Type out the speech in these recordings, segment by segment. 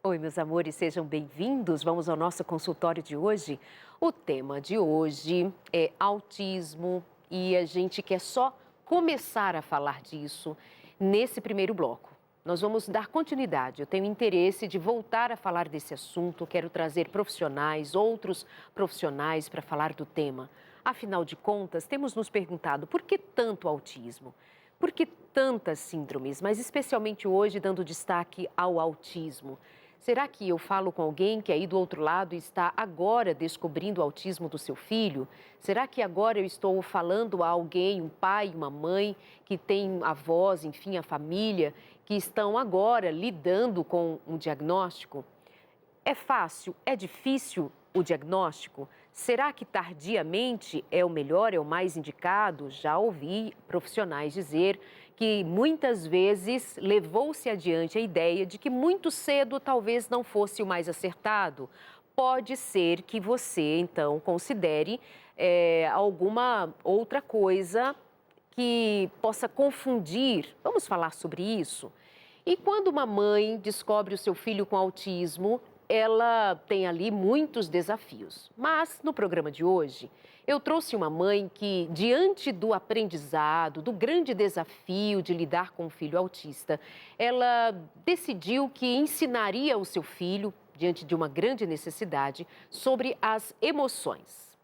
Oi, meus amores, sejam bem-vindos. Vamos ao nosso consultório de hoje. O tema de hoje é autismo e a gente quer só começar a falar disso nesse primeiro bloco. Nós vamos dar continuidade. Eu tenho interesse de voltar a falar desse assunto, quero trazer profissionais, outros profissionais para falar do tema. Afinal de contas, temos nos perguntado por que tanto autismo? Por que tantas síndromes, mas especialmente hoje dando destaque ao autismo? Será que eu falo com alguém que aí do outro lado está agora descobrindo o autismo do seu filho? Será que agora eu estou falando a alguém, um pai, uma mãe, que tem avós, enfim, a família, que estão agora lidando com um diagnóstico? É fácil? É difícil o diagnóstico? Será que tardiamente é o melhor, é o mais indicado? Já ouvi profissionais dizer que muitas vezes levou-se adiante a ideia de que muito cedo talvez não fosse o mais acertado. Pode ser que você, então, considere alguma outra coisa que possa confundir. Vamos falar sobre isso? E quando uma mãe descobre o seu filho com autismo, ela tem ali muitos desafios. Mas no programa de hoje, eu trouxe uma mãe que, diante do aprendizado, do grande desafio de lidar com um filho autista, ela decidiu que ensinaria o seu filho, diante de uma grande necessidade, sobre as emoções.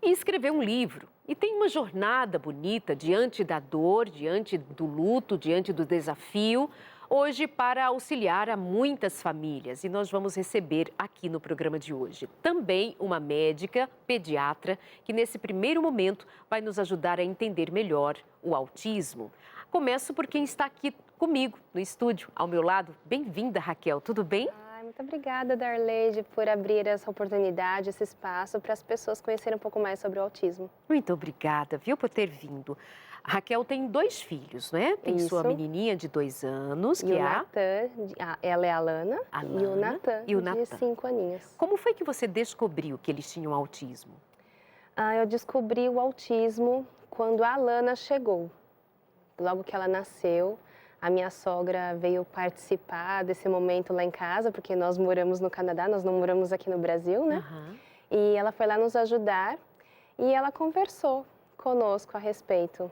E escreveu um livro. E tem uma jornada bonita diante da dor, diante do luto, diante do desafio, hoje para auxiliar a muitas famílias. E nós vamos receber aqui no programa de hoje também uma médica pediatra que nesse primeiro momento vai nos ajudar a entender melhor o autismo. Começo por quem está aqui comigo no estúdio, ao meu lado. Bem-vinda, Raquel, tudo bem? Muito obrigada, Darleide, por abrir essa oportunidade, esse espaço para as pessoas conhecerem um pouco mais sobre o autismo. Muito obrigada, viu, por ter vindo. A Raquel tem 2 filhos, né? Tem Isso. sua menininha de 2 anos, E que o é Natan, ela é a Lana, e o Natan, de 5 aninhos. Como foi que você descobriu que eles tinham autismo? Eu descobri o autismo quando a Lana chegou. Logo que ela nasceu, a minha sogra veio participar desse momento lá em casa, porque nós moramos no Canadá, nós não moramos aqui no Brasil, né? Uhum. E ela foi lá nos ajudar e ela conversou conosco a respeito.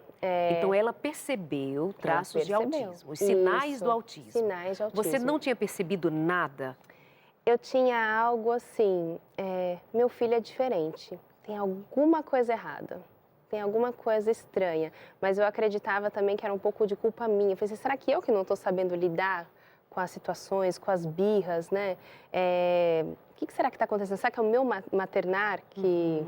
Então ela percebeu traços de autismo, os sinais Isso, do autismo. Sinais de autismo. Você não tinha percebido nada? Eu tinha algo assim, meu filho é diferente, tem alguma coisa errada. Tem alguma coisa estranha, mas eu acreditava também que era um pouco de culpa minha. Eu falei assim, será que eu que não estou sabendo lidar com as situações, com as birras, né? O que será que está acontecendo? Será que é o meu maternar que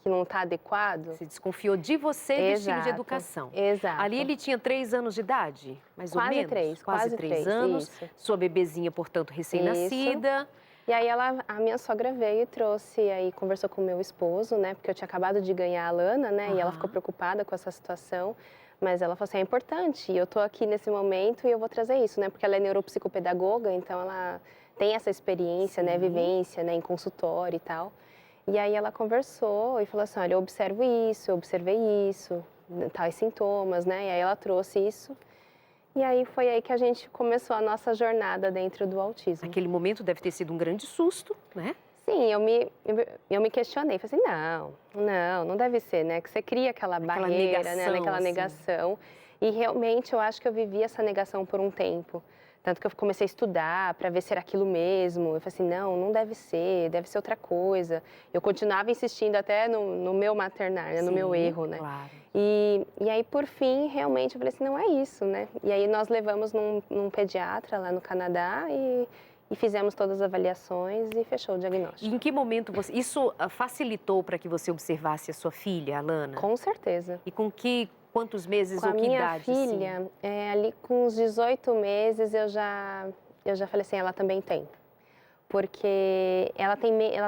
não está adequado? Você desconfiou de você e do estilo de educação. Exato. Ali ele tinha 3 anos de idade, mais ou menos? Quase 3 3 anos. Isso. Sua bebezinha, portanto, recém-nascida. E aí a minha sogra veio e trouxe, aí conversou com o meu esposo, né? Porque eu tinha acabado de ganhar a Lana, né? E ela ficou preocupada com essa situação. Mas ela falou assim, é importante, eu tô aqui nesse momento e eu vou trazer isso, né? Porque ela é neuropsicopedagoga, então ela tem essa experiência, né? Vivência, né? Em consultório e tal. E aí ela conversou e falou assim, olha, eu observo isso, eu observei isso, tais sintomas, né? E aí ela trouxe isso. E aí foi aí que a gente começou a nossa jornada dentro do autismo. Aquele momento deve ter sido um grande susto, né? Sim, eu me questionei, falei assim, não deve ser, né? Que você cria aquela barreira, negação, né? Aquela assim. negação. E realmente eu acho que eu vivi essa negação por um tempo. Tanto que eu comecei a estudar para ver se era aquilo mesmo. Eu falei assim, não deve ser outra coisa. Eu continuava insistindo até no meu maternar, né? No meu erro, né? Claro. E aí, por fim, realmente, eu falei assim, não é isso, né? E aí nós levamos num pediatra lá no Canadá e fizemos todas as avaliações e fechou o diagnóstico. E em que momento isso facilitou para que você observasse a sua filha, a Lana? Com certeza. E quantos meses Com ou a que minha idade? filha, Assim? ali com uns 18 meses, eu já falei assim, ela também tem. Porque ela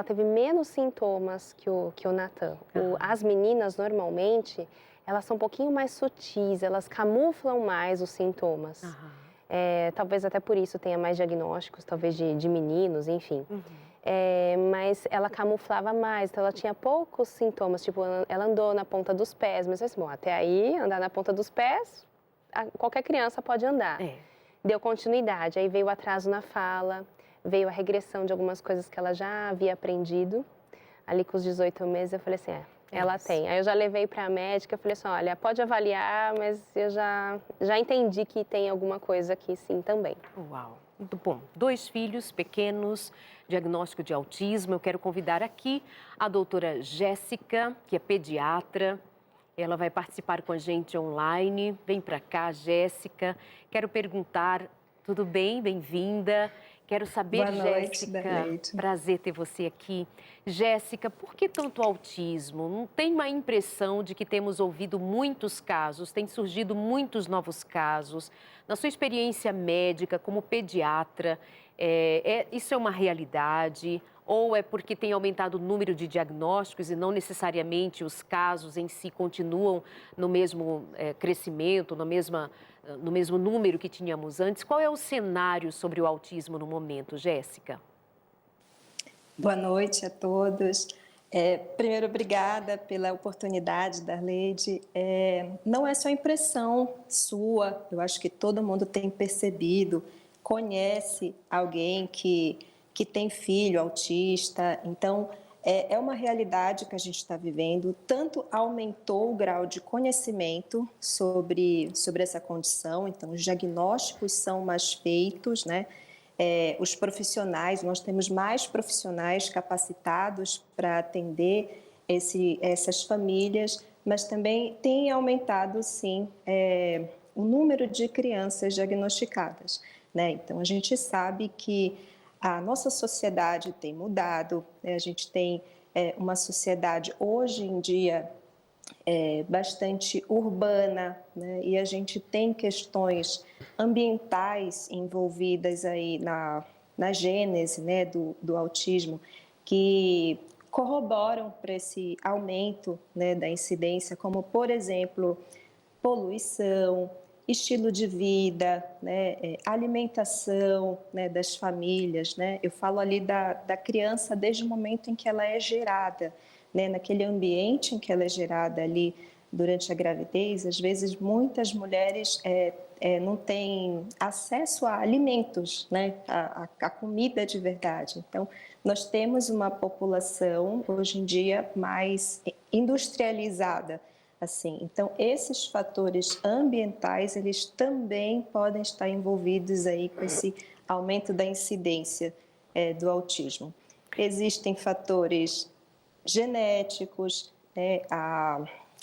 teve menos sintomas que o Natan. As meninas, normalmente, elas são um pouquinho mais sutis, elas camuflam mais os sintomas. Talvez até por isso tenha mais diagnósticos, talvez de meninos, enfim. Mas ela camuflava mais, então ela tinha poucos sintomas, tipo, ela andou na ponta dos pés, mas assim, bom, até aí, andar na ponta dos pés, qualquer criança pode andar. Deu continuidade, aí veio o atraso na fala, veio a regressão de algumas coisas que ela já havia aprendido. Ali com os 18 meses, eu falei assim, ela tem. Aí eu já levei para a médica, eu falei assim, olha, pode avaliar, mas eu já entendi que tem alguma coisa aqui sim também. Uau, muito bom. 2 filhos pequenos, diagnóstico de autismo. Eu quero convidar aqui a doutora Jéssica, que é pediatra. Ela vai participar com a gente online. Vem para cá, Jéssica. Quero perguntar, tudo bem? Bem-vinda. Quero saber, Boa noite, Jéssica, Darleide. prazer ter você aqui. Jéssica, por que tanto autismo? Não tem uma impressão de que temos ouvido muitos casos, tem surgido muitos novos casos. Na sua experiência médica, como pediatra, isso é uma realidade? Ou é porque tem aumentado o número de diagnósticos e não necessariamente os casos em si continuam no mesmo crescimento, no mesmo número que tínhamos antes? Qual é o cenário sobre o autismo no momento, Jéssica? Boa noite a todos. Primeiro, obrigada pela oportunidade, Darleide. Não é só impressão sua, eu acho que todo mundo tem percebido, conhece alguém que tem filho autista, então é uma realidade que a gente está vivendo, tanto aumentou o grau de conhecimento sobre essa condição, então os diagnósticos são mais feitos, né? Os profissionais, nós temos mais profissionais capacitados para atender essas famílias, mas também tem aumentado, sim, o número de crianças diagnosticadas, né? Então, a gente sabe que a nossa sociedade tem mudado, né? A gente tem uma sociedade, hoje em dia, bastante urbana, né? E a gente tem questões ambientais envolvidas aí na gênese, né, do autismo, que corroboram para esse aumento, né, da incidência, como, por exemplo, poluição, estilo de vida, né, alimentação, né, das famílias, né? Eu falo ali da criança desde o momento em que ela é gerada, né, naquele ambiente em que ela é gerada ali durante a gravidez. Às vezes muitas mulheres não têm acesso a alimentos, né, a comida de verdade. Então nós temos uma população hoje em dia mais industrializada. Assim, então, esses fatores ambientais, eles também podem estar envolvidos aí com esse aumento da incidência do autismo. Existem fatores genéticos, né?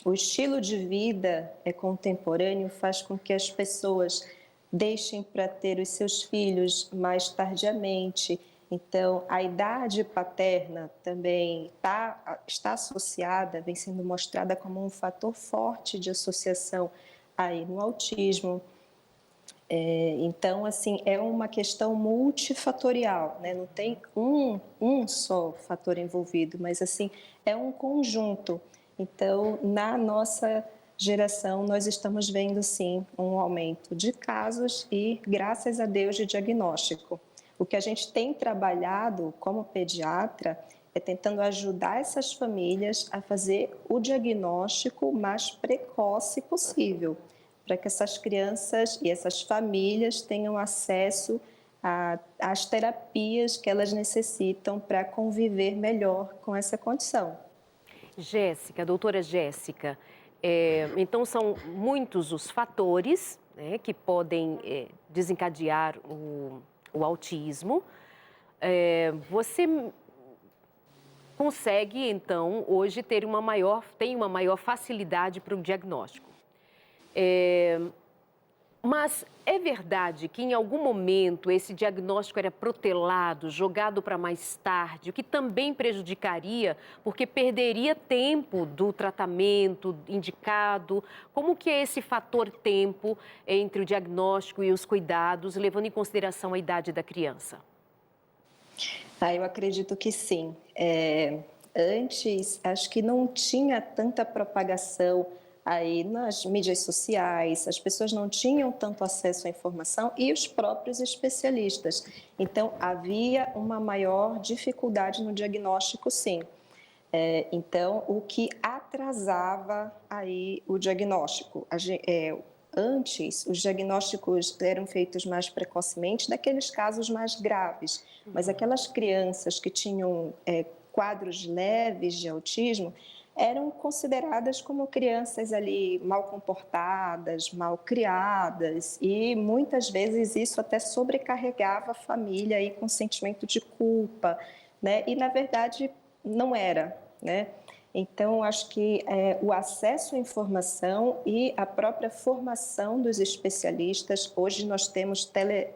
O estilo de vida contemporâneo faz com que as pessoas deixem para ter os seus filhos mais tardiamente. Então, a idade paterna também está associada, vem sendo mostrada como um fator forte de associação aí no autismo. Então, assim, é uma questão multifatorial, né? Não tem um só fator envolvido, mas, assim, é um conjunto. Então, na nossa geração, nós estamos vendo, sim, um aumento de casos e, graças a Deus, de diagnóstico. O que a gente tem trabalhado como pediatra é tentando ajudar essas famílias a fazer o diagnóstico mais precoce possível, para que essas crianças e essas famílias tenham acesso às terapias que elas necessitam para conviver melhor com essa condição. Jéssica, doutora Jéssica, então são muitos os fatores, né, que podem desencadear o autismo. Você consegue, então, hoje tem uma maior facilidade para o diagnóstico. Mas é verdade que em algum momento esse diagnóstico era protelado, jogado para mais tarde, o que também prejudicaria, porque perderia tempo do tratamento indicado. Como que é esse fator tempo entre o diagnóstico e os cuidados, levando em consideração a idade da criança? Eu acredito que sim. Antes, acho que não tinha tanta propagação aí nas mídias sociais, as pessoas não tinham tanto acesso à informação e os próprios especialistas. Então, havia uma maior dificuldade no diagnóstico, sim. Então, o que atrasava aí o diagnóstico? antes os diagnósticos eram feitos mais precocemente daqueles casos mais graves, mas aquelas crianças que tinham quadros leves de autismo eram consideradas como crianças ali mal comportadas, mal criadas, e muitas vezes isso até sobrecarregava a família aí com sentimento de culpa, né? E na verdade não era, né? Então, acho que o acesso à informação e a própria formação dos especialistas, hoje nós temos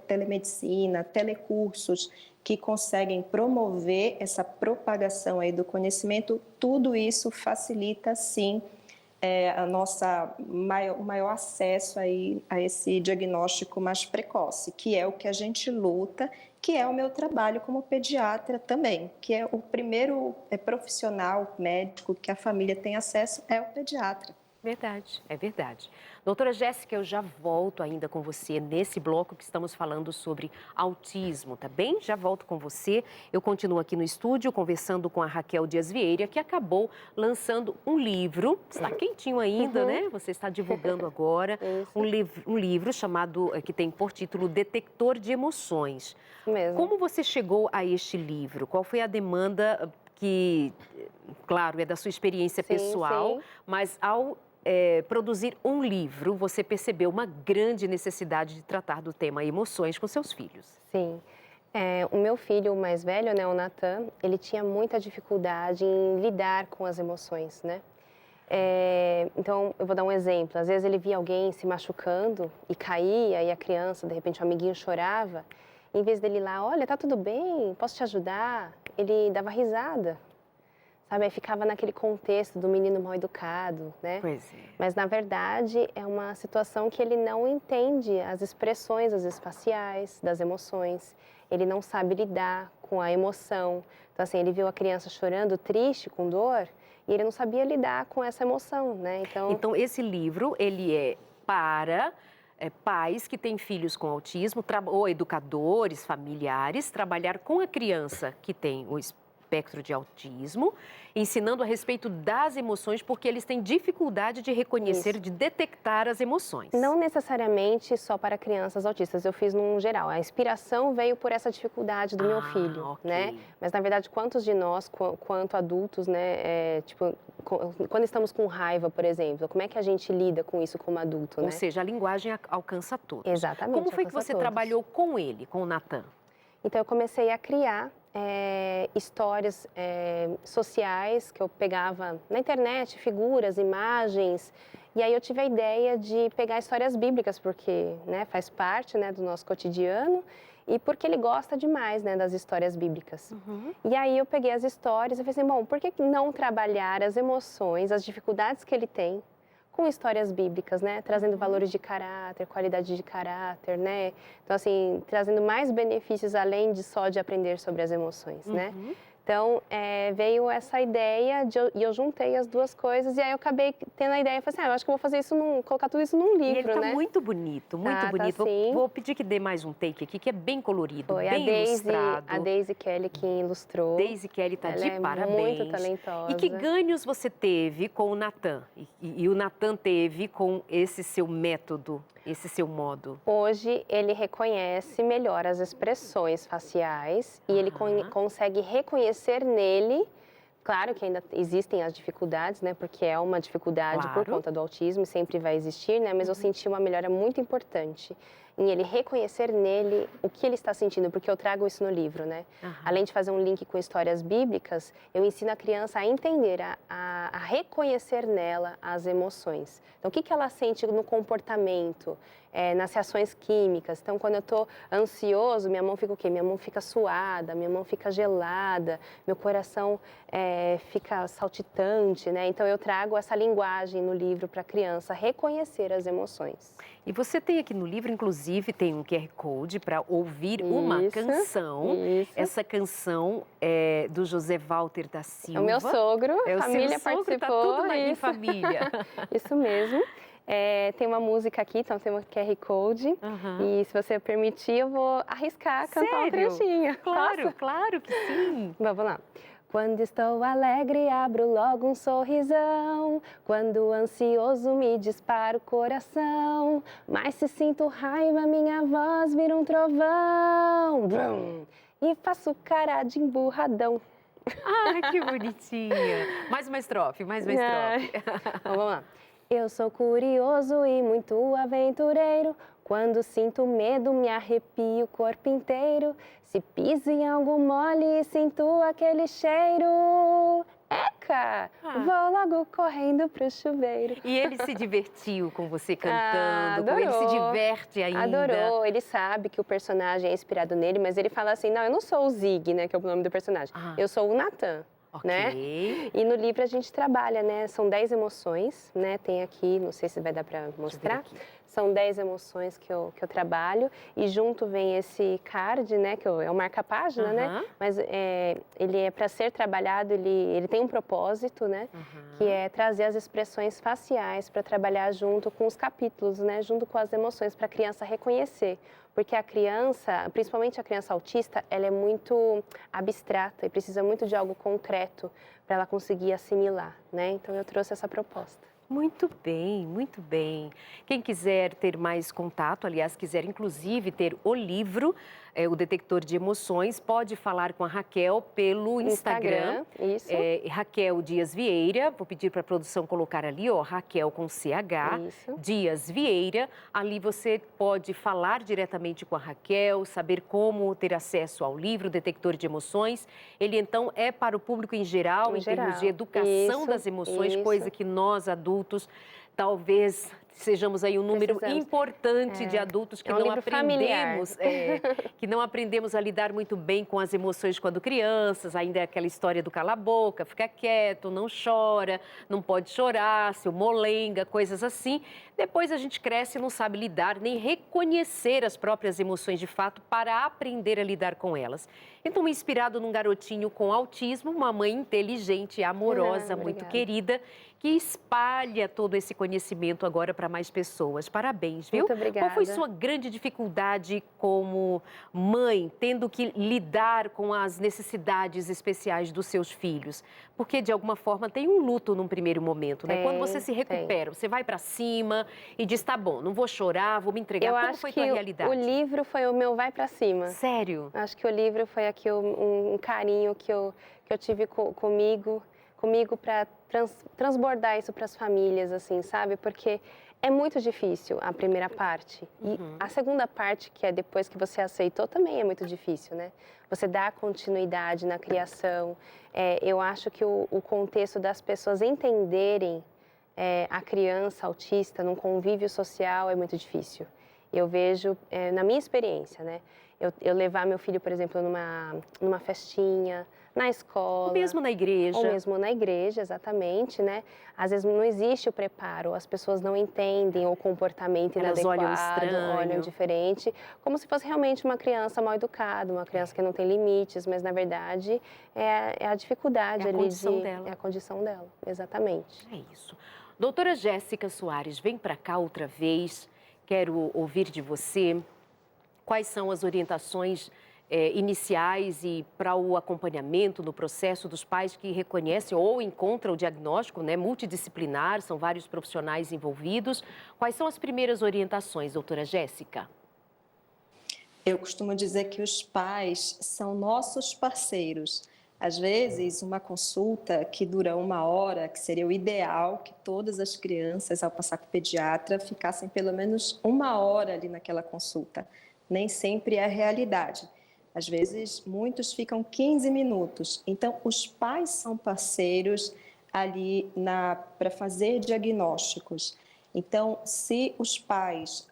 telemedicina, telecursos, que conseguem promover essa propagação aí do conhecimento, tudo isso facilita, sim, o maior acesso aí a esse diagnóstico mais precoce, que é o que a gente luta, que é o meu trabalho como pediatra também, que é o primeiro profissional médico que a família tem acesso é o pediatra. Verdade, é verdade. Doutora Jéssica, eu já volto ainda com você nesse bloco que estamos falando sobre autismo, tá bem? Já volto com você. Eu continuo aqui no estúdio conversando com a Raquel Dias Vieira, que acabou lançando um livro, está quentinho ainda, né? Você está divulgando agora um livro chamado, que tem por título Detector de Emoções. Mesmo. Como você chegou a este livro? Qual foi a demanda que, claro, é da sua experiência pessoal, mas ao produzir um livro, você percebeu uma grande necessidade de tratar do tema emoções com seus filhos? Sim. O meu filho mais velho, né, o Natan, ele tinha muita dificuldade em lidar com as emoções, né? Então, eu vou dar um exemplo. Às vezes ele via alguém se machucando e caía, e a criança, de repente, o amiguinho chorava. Em vez dele ir lá, olha, tá tudo bem, posso te ajudar? Ele dava risada. Sabe, aí ficava naquele contexto do menino mal educado, né? Pois é. Mas, na verdade, é uma situação que ele não entende as expressões, as espaciais das emoções. Ele não sabe lidar com a emoção. Então, assim, ele viu a criança chorando, triste, com dor, e ele não sabia lidar com essa emoção, né? Então esse livro, ele é para pais que têm filhos com autismo, ou educadores, familiares, trabalhar com a criança que tem o espectro de autismo, ensinando a respeito das emoções, porque eles têm dificuldade de reconhecer, de detectar as emoções. Não necessariamente só para crianças autistas, eu fiz num geral. A inspiração veio por essa dificuldade do meu filho, né? Mas, na verdade, quantos de nós, quanto adultos, né, quando estamos com raiva, por exemplo, como é que a gente lida com isso como adulto, né? Ou seja, a linguagem alcança todos. Exatamente. Como foi que você trabalhou com ele, com o Natan? Então, eu comecei a criar histórias sociais que eu pegava na internet, figuras, imagens, e aí eu tive a ideia de pegar histórias bíblicas, porque, né, faz parte, né, do nosso cotidiano, e porque ele gosta demais, né, das histórias bíblicas. E aí eu peguei as histórias e falei assim, bom, por que não trabalhar as emoções, as dificuldades que ele tem, com histórias bíblicas, né? Trazendo valores de caráter, qualidade de caráter, né? Então, assim, trazendo mais benefícios além de só de aprender sobre as emoções, né? Então, veio essa ideia e eu juntei as duas coisas e aí eu acabei tendo a ideia, falei assim, eu acho que eu vou fazer isso, colocar tudo isso num livro, e ele tá né? muito bonito, muito bonito. Tá, sim. Vou pedir que dê mais um take aqui, que é bem colorido, Foi bem ilustrado. A Daisy Kelly que ilustrou. Daisy Kelly tá de parabéns. Muito talentosa. E que ganhos você teve com o Natan? E o Natan teve com esse seu método, esse seu modo? Hoje, ele reconhece melhor as expressões faciais e ele consegue reconhecer nele. Claro que ainda existem as dificuldades, né? Porque é uma dificuldade por conta do autismo e sempre vai existir, né? Mas eu senti uma melhora muito importante em ele reconhecer nele o que ele está sentindo, porque eu trago isso no livro, né? Além de fazer um link com histórias bíblicas, eu ensino a criança a entender, a reconhecer nela as emoções. Então, o que ela sente no comportamento, nas reações químicas. Então, quando eu estou ansioso, minha mão fica o quê? Minha mão fica suada, minha mão fica gelada, meu coração fica saltitante, né? Então, eu trago essa linguagem no livro para a criança reconhecer as emoções. E você tem aqui no livro, inclusive, tem um QR Code para ouvir uma canção. Essa canção é do José Walter da Silva. É o meu sogro, a família participou. Tá tudo em família. Isso mesmo. Tem uma música aqui, então tem um QR Code. E se você permitir, eu vou arriscar cantar um trechinho. Claro, claro que sim. Vamos lá. Quando estou alegre, abro logo um sorrisão. Quando ansioso, me dispara o coração. Mas se sinto raiva, minha voz vira um trovão. Brum, e faço cara de emburradão. Ah, que bonitinha. Mais uma estrofe, mais uma estrofe. Então, vamos lá. Eu sou curioso e muito aventureiro. Quando sinto medo, me arrepio o corpo inteiro. Se piso em algo mole, sinto aquele cheiro. Eca! Vou logo correndo pro chuveiro. E ele se divertiu com você cantando, com ele se adorou. diverte ainda. Adorou, ele sabe que o personagem é inspirado nele, mas ele fala assim, não, eu não sou o Zig, né, que é o nome do personagem. Eu sou o Natan. Ok. Né? E no livro a gente trabalha, né? São 10 emoções, né? Tem aqui, não sei se vai dar para mostrar. São 10 emoções que eu trabalho e junto vem esse card, né? Que é o marca-página, né? Mas ele é para ser trabalhado, ele tem um propósito, né? Que é trazer as expressões faciais para trabalhar junto com os capítulos, né? Junto com as emoções para a criança reconhecer. Porque a criança, principalmente a criança autista, ela é muito abstrata e precisa muito de algo concreto para ela conseguir assimilar, né? Então eu trouxe essa proposta. Muito bem, muito bem. Quem quiser ter mais contato, aliás, quiser inclusive ter o livro, o Detector de Emoções, pode falar com a Raquel pelo Instagram. Isso. Raquel Dias Vieira, vou pedir para a produção colocar ali, ó, Raquel com CH, Isso. Dias Vieira. Ali você pode falar diretamente com a Raquel, saber como ter acesso ao livro Detector de Emoções. Ele, então, é para o público em geral, em termos de educação das emoções, coisa que nós, adultos, talvez sejamos aí um número importante de adultos que não aprendemos a lidar muito bem com as emoções quando crianças. Ainda é aquela história do cala a boca, fica quieto, não chora, não pode chorar, seu molenga, coisas assim. Depois a gente cresce e não sabe lidar nem reconhecer as próprias emoções de fato para aprender a lidar com elas. Então, inspirado num garotinho com autismo, uma mãe inteligente, amorosa, muito querida, que espalha todo esse conhecimento agora para mais pessoas. Parabéns, viu? Muito obrigada. Qual foi sua grande dificuldade como mãe, tendo que lidar com as necessidades especiais dos seus filhos? Porque, de alguma forma, tem um luto num primeiro momento, né? Quando você se recupera, você vai para cima e diz, tá bom, não vou chorar, vou me entregar. Como foi a tua realidade? O livro foi o meu vai para cima. Sério? Acho que o livro foi aqui um carinho que eu tive comigo para transbordar isso para as famílias, assim, sabe? Porque é muito difícil a primeira parte. E a segunda parte, que é depois que você aceitou, também é muito difícil, né? Você dá continuidade na criação. Eu acho que o contexto das pessoas entenderem a criança autista num convívio social é muito difícil. Eu vejo, na minha experiência, né? Eu levar meu filho, por exemplo, numa festinha, na escola. Ou mesmo na igreja. Ou mesmo na igreja, exatamente, né? Às vezes não existe o preparo, as pessoas não entendem o comportamento inadequado, olham estranho, olham diferente, como se fosse realmente uma criança mal educada, uma criança que não tem limites, mas na verdade é a dificuldade ali dela. É a condição dela, exatamente. É isso. Doutora Jéssica Soares, vem para cá outra vez, quero ouvir de você quais são as orientações iniciais e para o acompanhamento no processo dos pais que reconhecem ou encontram o diagnóstico, né, multidisciplinar, são vários profissionais envolvidos. Quais são as primeiras orientações, doutora Jéssica? Eu costumo dizer que os pais são nossos parceiros. Às vezes, uma consulta que dura 1 hora, que seria o ideal, que todas as crianças, ao passar com o pediatra, ficassem pelo menos 1 hora ali naquela consulta. Nem sempre é a realidade. Às vezes, muitos ficam 15 minutos. Então, os pais são parceiros ali para fazer diagnósticos. Então, se os pais,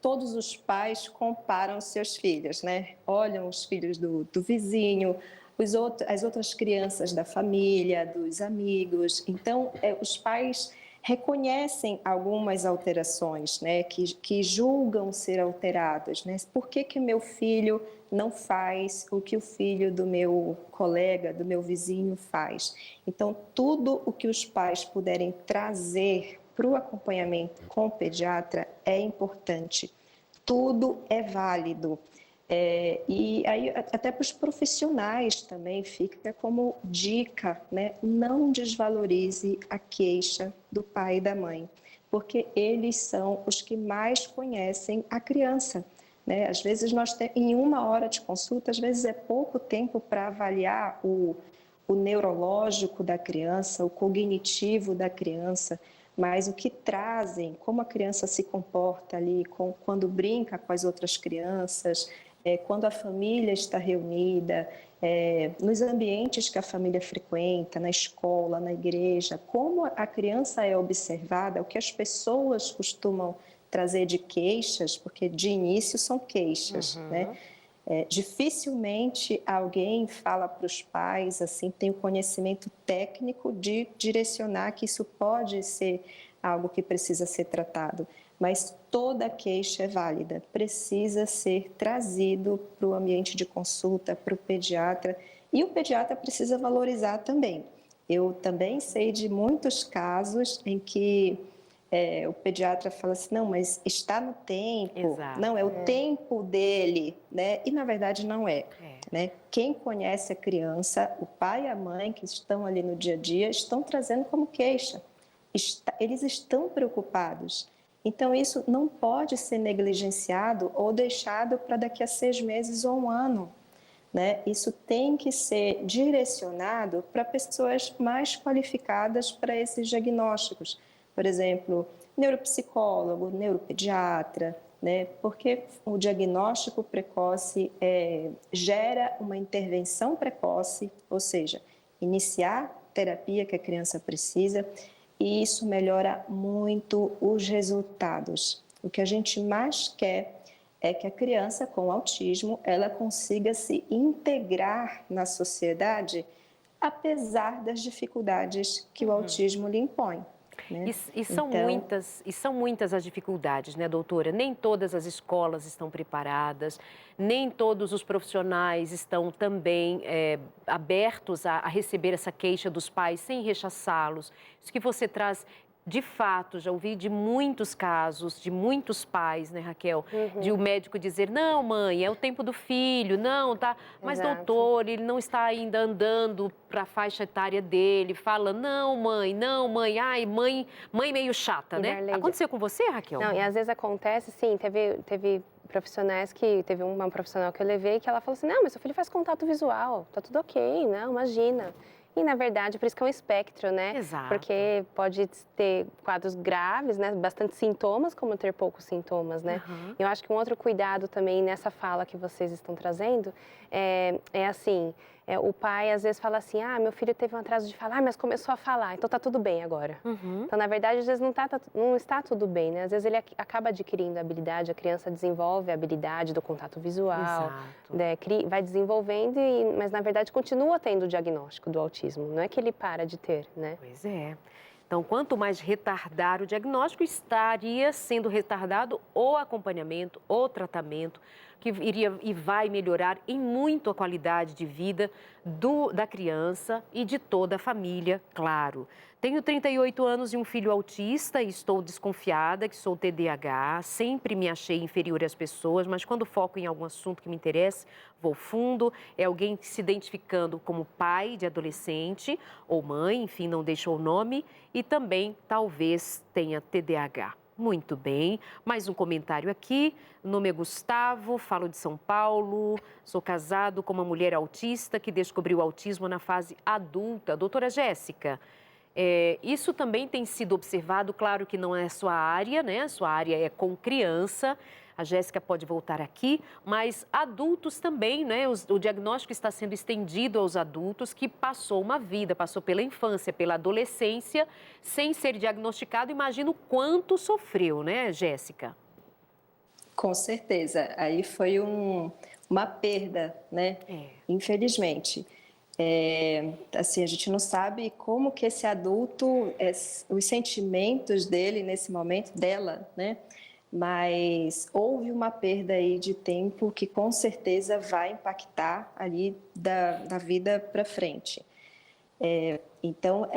todos os pais comparam seus filhos, né? Olham os filhos do vizinho, as outras crianças da família, dos amigos. Então, os pais reconhecem algumas alterações, né, que julgam ser alteradas, né? Por que meu filho não faz o que o filho do meu colega, do meu vizinho faz? Então, tudo o que os pais puderem trazer para o acompanhamento com o pediatra é importante. Tudo é válido. E aí, até para os profissionais também fica como dica, né? Não desvalorize a queixa do pai e da mãe, porque eles são os que mais conhecem a criança, né? Às vezes em 1 hora de consulta, às vezes é pouco tempo para avaliar o neurológico da criança, o cognitivo da criança, mas o que trazem, como a criança se comporta ali, quando brinca com as outras crianças, quando a família está reunida, nos ambientes que a família frequenta, na escola, na igreja, como a criança é observada, o que as pessoas costumam trazer de queixas, porque de início são queixas, né? Dificilmente alguém fala para os pais, assim, tem o conhecimento técnico de direcionar que isso pode ser algo que precisa ser tratado. Mas toda queixa é válida, precisa ser trazido para o ambiente de consulta, para o pediatra, e o pediatra precisa valorizar também. Eu também sei de muitos casos em que o pediatra fala assim, não, mas está no tempo, Exato. não, é o tempo dele, né? E na verdade não é. Né? Quem conhece a criança, o pai e a mãe que estão ali no dia a dia, estão trazendo como queixa. Eles estão preocupados. Então, isso não pode ser negligenciado ou deixado para daqui a 6 meses ou 1 ano. Né? Isso tem que ser direcionado para pessoas mais qualificadas para esses diagnósticos. Por exemplo, neuropsicólogo, neuropediatra, né? Porque o diagnóstico precoce gera uma intervenção precoce, ou seja, iniciar a terapia que a criança precisa, e isso melhora muito os resultados. O que a gente mais quer é que a criança com autismo ela consiga se integrar na sociedade, apesar das dificuldades que o autismo lhe impõe. Né? E são muitas as dificuldades, né, doutora? Nem todas as escolas estão preparadas, nem todos os profissionais estão também abertos a receber essa queixa dos pais sem rechaçá-los. Isso que você traz, de fato, já ouvi de muitos casos, de muitos pais, né, Raquel? De o médico dizer, não, mãe, é o tempo do filho, não, tá? Mas, Exato. doutor, ele não está ainda andando para a faixa etária dele, fala, não, mãe, ai, mãe meio chata, né? Darley, Aconteceu com você, Raquel? Não, e às vezes acontece, sim, teve profissionais teve uma profissional que eu levei que ela falou assim, não, mas seu filho faz contato visual, tá tudo ok, não, imagina. E, na verdade, por isso que é um espectro, né? Exato. Porque pode ter quadros graves, né? Bastante sintomas, como ter poucos sintomas, né? Eu acho que um outro cuidado também nessa fala que vocês estão trazendo é assim, o pai às vezes fala assim, meu filho teve um atraso de falar, mas começou a falar, então tá tudo bem agora. Então, na verdade, às vezes não está tudo bem, né? Às vezes ele acaba adquirindo a habilidade, a criança desenvolve a habilidade do contato visual, né? Vai desenvolvendo, mas na verdade continua tendo o diagnóstico do autismo, não é que ele para de ter, né? Pois é. Então, quanto mais retardar o diagnóstico, estaria sendo retardado o acompanhamento, o tratamento, que iria e vai melhorar em muito a qualidade de vida da criança e de toda a família, claro. Tenho 38 anos e um filho autista e estou desconfiada que sou TDAH. Sempre me achei inferior às pessoas, mas quando foco em algum assunto que me interessa, vou fundo. É alguém se identificando como pai de adolescente ou mãe, enfim, não deixou o nome, e também talvez tenha TDAH. Muito bem, mais um comentário aqui. O nome é Gustavo, falo de São Paulo, sou casado com uma mulher autista que descobriu o autismo na fase adulta. Doutora Jéssica, isso também tem sido observado, claro que não é a sua área, né? A sua área é com criança. A Jéssica pode voltar aqui, mas adultos também, né? O diagnóstico está sendo estendido aos adultos que passou uma vida, passou pela infância, pela adolescência, sem ser diagnosticado. Imagino o quanto sofreu, né, Jéssica? Com certeza. Aí foi uma perda, né? Infelizmente. Assim, a gente não sabe como que esse adulto, os sentimentos dele nesse momento, dela, né? Mas houve uma perda aí de tempo que com certeza vai impactar ali da vida para frente. Então,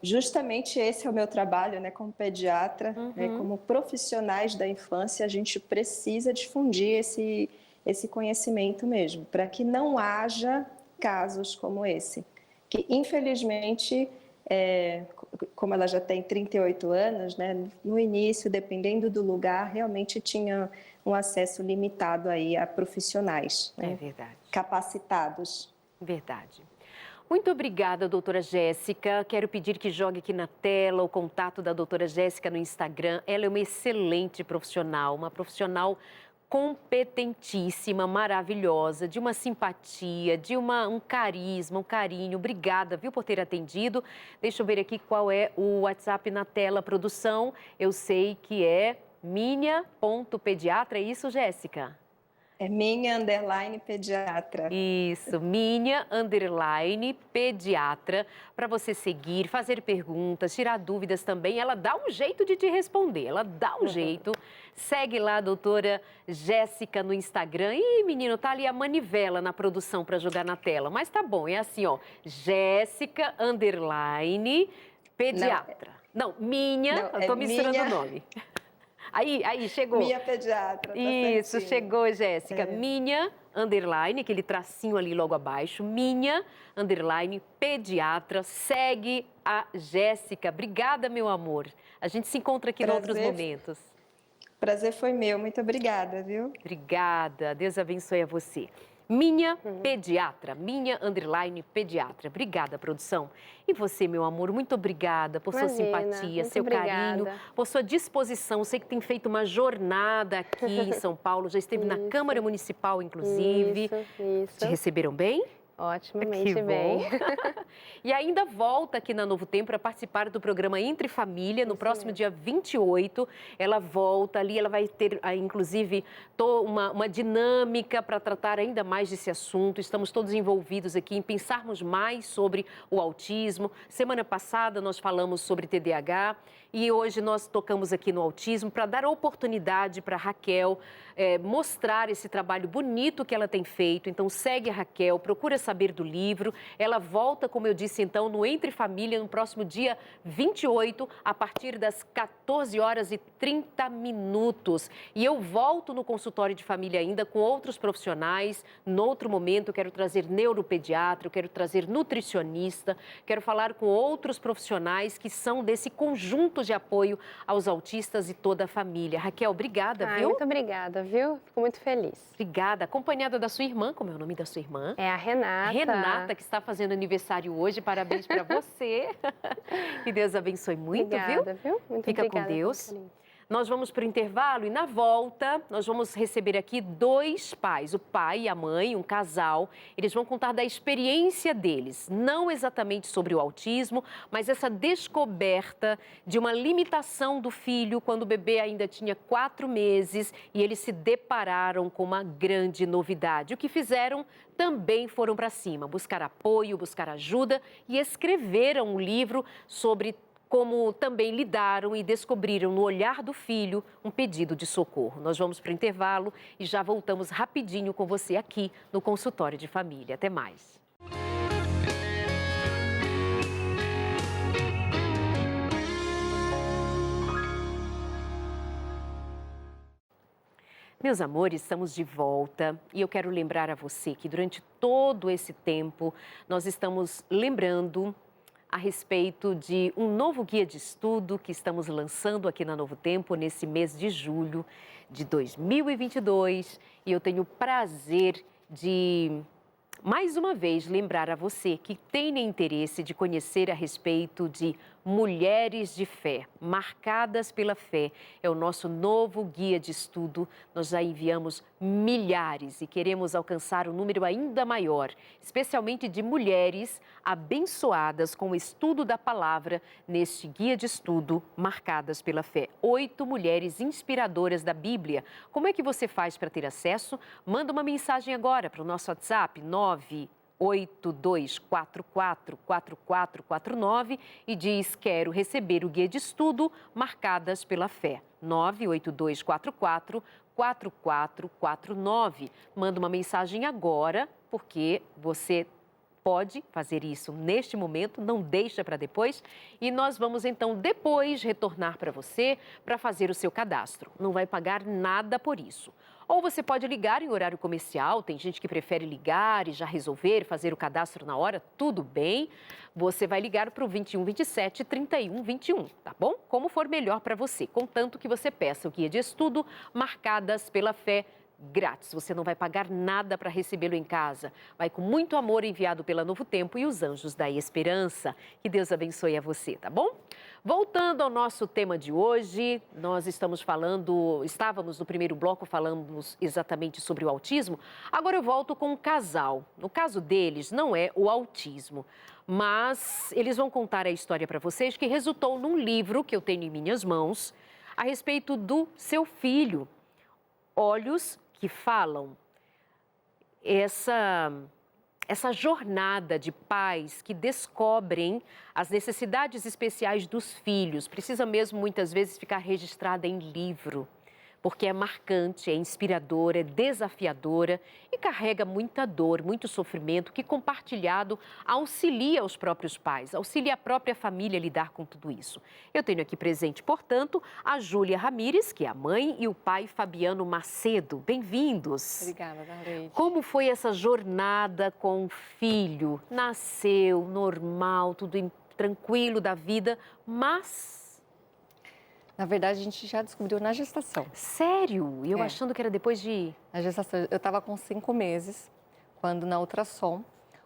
justamente esse é o meu trabalho, né, como pediatra, né, como profissionais da infância, a gente precisa difundir esse conhecimento mesmo, para que não haja casos como esse, que infelizmente, como ela já tem 38 anos, né, no início, dependendo do lugar, realmente tinha um acesso limitado aí a profissionais, né, verdade. capacitados. Verdade. Muito obrigada, doutora Jéssica. Quero pedir que jogue aqui na tela o contato da doutora Jéssica no Instagram. Ela é uma excelente profissional, uma profissional competentíssima, maravilhosa, de uma simpatia, de um carisma, um carinho. Obrigada, viu, por ter atendido. Deixa eu ver aqui qual é o WhatsApp na tela, produção. Eu sei que é minha.pediatra, é isso, Jéssica? É minha_pediatra. Isso, minha_pediatra, para você seguir, fazer perguntas, tirar dúvidas também. Ela dá um jeito de te responder, ela dá um jeito. Segue lá a doutora Jéssica no Instagram. Ih, menino, tá ali a manivela na produção para jogar na tela. Mas tá bom, é assim, ó, Jéssica_pediatra. Não, eu tô misturando o nome. Aí, chegou. Minha pediatra, tá Isso, certinho. chegou, Jéssica. Minha_, aquele tracinho ali logo abaixo. Minha_pediatra. Segue a Jéssica. Obrigada, meu amor. A gente se encontra aqui em outros momentos. Prazer foi meu. Muito obrigada, viu? Obrigada. Deus abençoe a você. Minha_pediatra, minha_pediatra. Obrigada, produção. E você, meu amor, muito obrigada por sua simpatia, seu carinho, por sua disposição. Sei que tem feito uma jornada aqui em São Paulo, já esteve na Câmara Municipal, inclusive. Isso. Te receberam bem? Otimamente bem. E ainda volta aqui na Novo Tempo para participar do programa Entre Família, no próximo dia 28. Ela volta ali, ela vai ter, inclusive, uma dinâmica para tratar ainda mais desse assunto. Estamos todos envolvidos aqui em pensarmos mais sobre o autismo. Semana passada nós falamos sobre TDAH e hoje nós tocamos aqui no autismo para dar oportunidade para a Raquel mostrar esse trabalho bonito que ela tem feito. Então, segue a Raquel, procura saber do livro. Ela volta, como eu disse, então, no Entre Família, no próximo dia 28, a partir das 14h30. E eu volto no consultório de família ainda com outros profissionais. No outro momento, eu quero trazer neuropediatra, eu quero trazer nutricionista, quero falar com outros profissionais que são desse conjunto de apoio aos autistas e toda a família. Raquel, obrigada, viu? Muito obrigada, viu? Fico muito feliz. Obrigada. Acompanhada da sua irmã, como é o nome da sua irmã? É a Renata. Renata, que está fazendo aniversário hoje. Parabéns para você. Que Deus abençoe muito, obrigada, viu? Muito Fica obrigada com Deus. Nós vamos para o intervalo e na volta nós vamos receber aqui dois pais, o pai e a mãe, um casal. Eles vão contar da experiência deles, não exatamente sobre o autismo, mas essa descoberta de uma limitação do filho quando o bebê ainda tinha 4 meses e eles se depararam com uma grande novidade. O que fizeram? Também foram para cima, buscar apoio, buscar ajuda e escreveram um livro sobre como também lidaram e descobriram no olhar do filho um pedido de socorro. Nós vamos para o intervalo e já voltamos rapidinho com você aqui no consultório de família. Até mais. Meus amores, estamos de volta e eu quero lembrar a você que durante todo esse tempo nós estamos lembrando a respeito de um novo guia de estudo que estamos lançando aqui na Novo Tempo nesse mês de julho de 2022. E eu tenho o prazer de, mais uma vez, lembrar a você que tem interesse de conhecer a respeito de Mulheres de Fé, marcadas pela fé. É o nosso novo guia de estudo. Nós já enviamos milhares e queremos alcançar um número ainda maior, especialmente de mulheres abençoadas com o estudo da palavra neste guia de estudo Marcadas pela Fé. 8 mulheres inspiradoras da Bíblia. Como é que você faz para ter acesso? Manda uma mensagem agora para o nosso WhatsApp 982444449 e diz: quero receber o guia de estudo Marcadas pela Fé. 982444449. Manda uma mensagem agora, porque você pode fazer isso neste momento, não deixa para depois. E nós vamos então depois retornar para você para fazer o seu cadastro. Não vai pagar nada por isso. Ou você pode ligar em horário comercial, tem gente que prefere ligar e já resolver, fazer o cadastro na hora, tudo bem. Você vai ligar para o 21 27 31 21, tá bom? Como for melhor para você, contanto que você peça o guia de estudo Marcadas pela Fé grátis. Você não vai pagar nada para recebê-lo em casa. Vai com muito amor enviado pela Novo Tempo e os Anjos da Esperança. Que Deus abençoe a você, tá bom? Voltando ao nosso tema de hoje, nós estávamos no primeiro bloco, falamos exatamente sobre o autismo. Agora eu volto com um casal. No caso deles, não é o autismo, mas eles vão contar a história para vocês que resultou num livro que eu tenho em minhas mãos a respeito do seu filho. Olhos que falam. Essa jornada de pais que descobrem as necessidades especiais dos filhos precisa mesmo muitas vezes ficar registrada em livro, porque é marcante, é inspiradora, é desafiadora e carrega muita dor, muito sofrimento que, compartilhado, auxilia os próprios pais, auxilia a própria família a lidar com tudo isso. Eu tenho aqui presente, portanto, a Júlia Ramires, que é a mãe, e o pai Fabiano Macedo. Bem-vindos. Obrigada, Darleide. Como foi essa jornada com o filho? Nasceu normal, tudo tranquilo da vida, mas... Na verdade, a gente já descobriu na gestação. Sério? Eu achando que era depois de... Na gestação, eu estava com 5 meses, quando na ultrassom,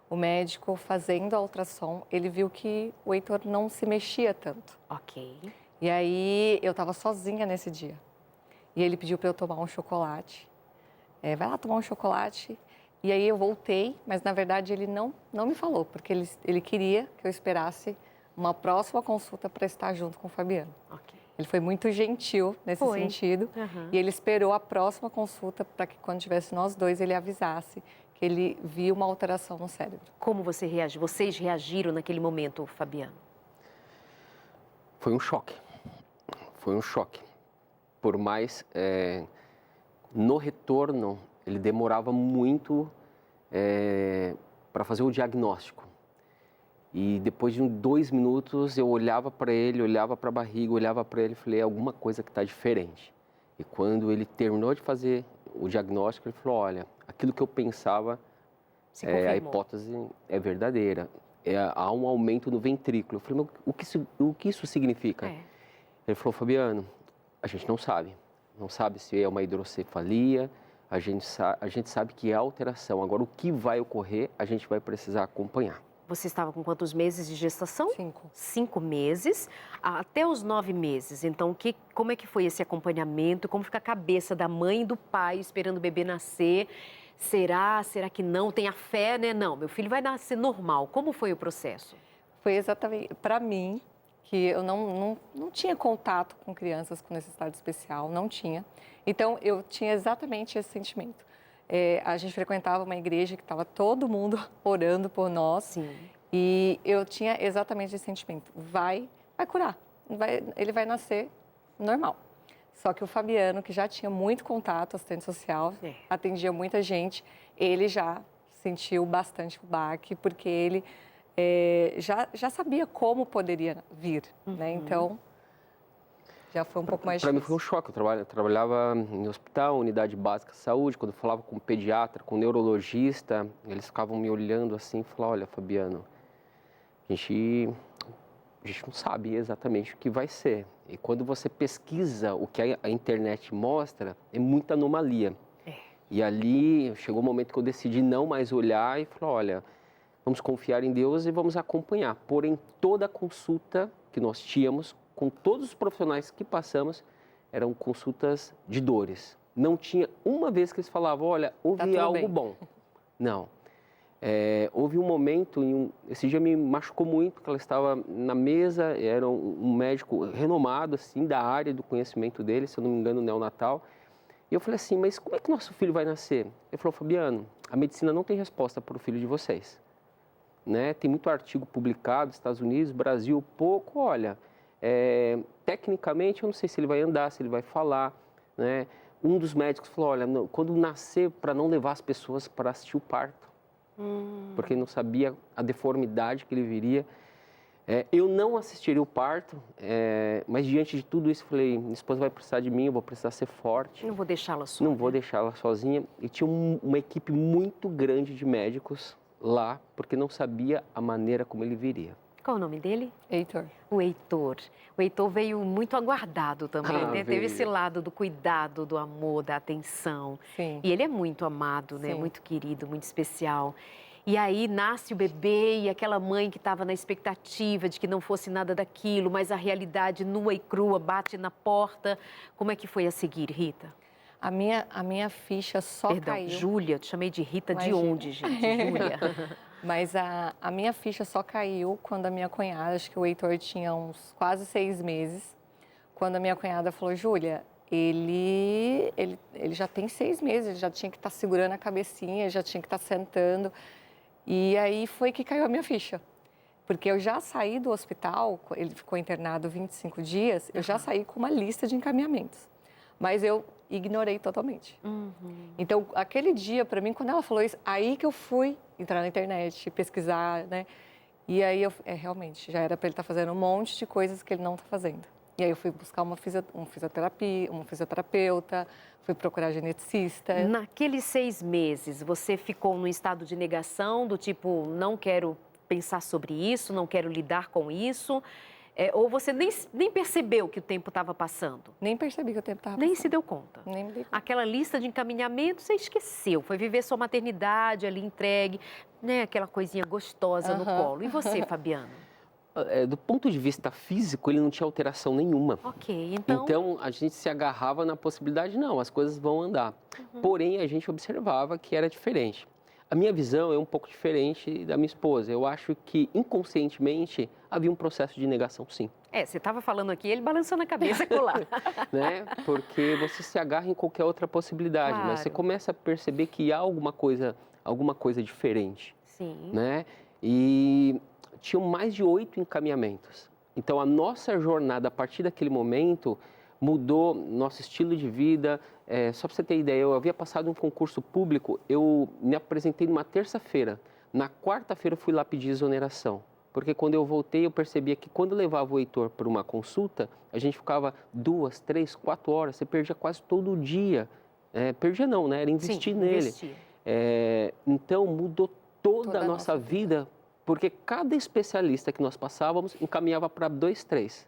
o médico fazendo a ultrassom, ele viu que o Heitor não se mexia tanto. Ok. E aí, eu estava sozinha nesse dia. E ele pediu para eu tomar um chocolate. Vai lá tomar um chocolate. E aí eu voltei, mas na verdade ele não me falou, porque ele queria que eu esperasse uma próxima consulta para estar junto com o Fabiano. Ok. Ele foi muito gentil nesse sentido. Uhum. E ele esperou a próxima consulta para que, quando tivesse nós dois, ele avisasse que ele viu uma alteração no cérebro. Como você reagiu? Vocês reagiram naquele momento, Fabiano? Foi um choque. Foi um choque. Por mais... no retorno, ele demorava muito para fazer o diagnóstico. E depois de 2 minutos, eu olhava para ele, olhava para a barriga, olhava para ele e falei, alguma coisa que está diferente. E quando ele terminou de fazer o diagnóstico, ele falou, olha, aquilo que eu pensava, a hipótese é verdadeira. Há um aumento no ventrículo. Eu falei, mas o que isso significa? Ele falou, Fabiano, a gente não sabe. Não sabe se é uma hidrocefalia, a gente sabe que é alteração. Agora, o que vai ocorrer, a gente vai precisar acompanhar. Você estava com quantos meses de gestação? 5. 5 meses, até os 9 meses. Então, como é que foi esse acompanhamento? Como fica a cabeça da mãe e do pai esperando o bebê nascer? Será que não? Tem a fé, né? Não, meu filho vai nascer normal. Como foi o processo? Foi exatamente para mim, que eu não tinha contato com crianças com necessidade especial, não tinha. Então, eu tinha exatamente esse sentimento. A gente frequentava uma igreja que estava todo mundo orando por nós. Sim. E eu tinha exatamente esse sentimento. Vai curar. Ele vai nascer normal. Só que o Fabiano, que já tinha muito contato, assistente social, atendia muita gente, ele já sentiu bastante o baque, porque ele já sabia como poderia vir, né? Então, já foi um pouco mais difícil. Para mim foi um choque. Eu trabalhava em hospital, unidade básica de saúde. Quando eu falava com pediatra, com neurologista, eles ficavam me olhando assim e falavam, olha, Fabiano, a gente não sabe exatamente o que vai ser. E quando você pesquisa o que a internet mostra, é muita anomalia. E ali chegou o momento que eu decidi não mais olhar e falar, olha, vamos confiar em Deus e vamos acompanhar. Porém, toda a consulta que nós tínhamos, com todos os profissionais que passamos, eram consultas de dores. Não tinha uma vez que eles falavam, olha, houve algo bom. Não. Houve um momento, esse dia me machucou muito, porque ela estava na mesa, era um médico renomado, assim, da área do conhecimento dele, se eu não me engano, neonatal. E eu falei assim, mas como é que nosso filho vai nascer? Ele falou, Fabiano, a medicina não tem resposta para o filho de vocês. Né? Tem muito artigo publicado, Estados Unidos, Brasil, pouco, olha... tecnicamente, eu não sei se ele vai andar, se ele vai falar, né? Um dos médicos falou, olha, quando nascer, para não levar as pessoas para assistir o parto, porque não sabia a deformidade que ele viria. Eu não assistiria o parto, mas diante de tudo isso, falei, minha esposa vai precisar de mim, eu vou precisar ser forte. Não vou deixá-la só. Não vou deixá-la sozinha. E tinha uma equipe muito grande de médicos lá, porque não sabia a maneira como ele viria. Qual o nome dele? Heitor. O Heitor. O Heitor veio muito aguardado também, né? Veio. Teve esse lado do cuidado, do amor, da atenção. Sim. E ele é muito amado, né? Sim. Muito querido, muito especial. E aí nasce o bebê e aquela mãe que estava na expectativa de que não fosse nada daquilo, mas a realidade nua e crua bate na porta. Como é que foi a seguir, Rita? A minha ficha só Perdão, caiu. Júlia, te chamei de Rita de Imagina. onde, gente? Júlia. Mas a minha ficha só caiu quando a minha cunhada, acho que o Heitor tinha uns quase 6 meses, quando a minha cunhada falou, Júlia, ele já tem 6 meses, ele já tinha que estar segurando a cabecinha, já tinha que estar sentando. E aí foi que caiu a minha ficha. Porque eu já saí do hospital, ele ficou internado 25 dias, eu já saí com uma lista de encaminhamentos. Mas eu ignorei totalmente. Então, aquele dia, para mim, quando ela falou isso, aí que eu fui entrar na internet, pesquisar, né? E aí, realmente, já era para ele estar fazendo um monte de coisas que ele não está fazendo. E aí eu fui buscar um fisioterapeuta, fui procurar geneticista. Naqueles 6 meses, você ficou num estado de negação, do tipo, não quero pensar sobre isso, não quero lidar com isso? Ou você nem percebeu que o tempo estava passando? Nem percebi que o tempo estava passando. Nem se deu conta? Nem me dei conta. Aquela lista de encaminhamentos, você esqueceu. Foi viver sua maternidade ali entregue, né? Aquela coisinha gostosa no colo. E você, Fabiano? Do ponto de vista físico, ele não tinha alteração nenhuma. Ok, então... Então, a gente se agarrava na possibilidade, não, as coisas vão andar. Porém, a gente observava que era diferente. A minha visão é um pouco diferente da minha esposa. Eu acho que, inconscientemente, havia um processo de negação, sim. Você estava falando aqui, ele balançando a cabeça colar. Né? Porque você se agarra em qualquer outra possibilidade, Claro. mas você começa a perceber que há alguma coisa diferente. Sim. Né? E tinham mais de 8 encaminhamentos. Então, a nossa jornada, a partir daquele momento, mudou nosso estilo de vida. Só para você ter ideia, eu havia passado um concurso público, eu me apresentei numa terça-feira. Na quarta-feira, eu fui lá pedir exoneração. Porque quando eu voltei, eu percebia que quando eu levava o Heitor para uma consulta, a gente ficava 2, 3, 4 horas, você perdia quase todo o dia. Perdia não, né? Era investir nele. Então, mudou toda a nossa vida, porque cada especialista que nós passávamos encaminhava para 2, 3.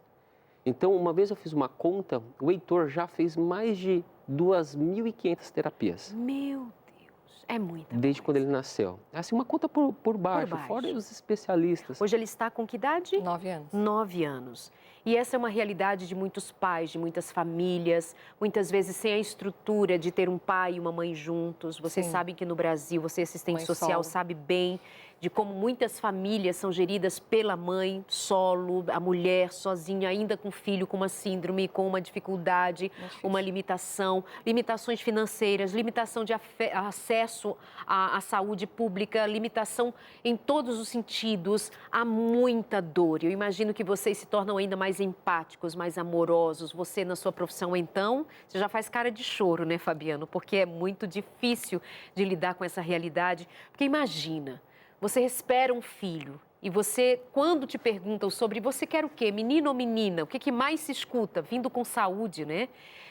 Então, uma vez eu fiz uma conta, o Heitor já fez mais de 2.500 terapias. Meu Deus, é muita Desde coisa. quando ele nasceu. Assim, uma conta por baixo, fora os especialistas. Hoje ele está com que idade? 9 anos. 9 anos. E essa é uma realidade de muitos pais, de muitas famílias, muitas vezes sem a estrutura de ter um pai e uma mãe juntos. Vocês Sim. sabem que no Brasil, você assistente Mãe social solo. sabe bem de como muitas famílias são geridas pela mãe solo, a mulher sozinha, ainda com filho, com uma síndrome, com uma dificuldade, uma limitação, limitações financeiras, limitação de acesso à saúde pública, limitação em todos os sentidos. Há muita dor. Eu imagino que vocês se tornam ainda mais empáticos, mais amorosos. Você, na sua profissão, então, você já faz cara de choro, né, Fabiano? Porque é muito difícil de lidar com essa realidade. Porque imagina, você espera um filho e você, quando te perguntam sobre você quer o quê, menino ou menina, o que mais se escuta? Vindo com saúde, né?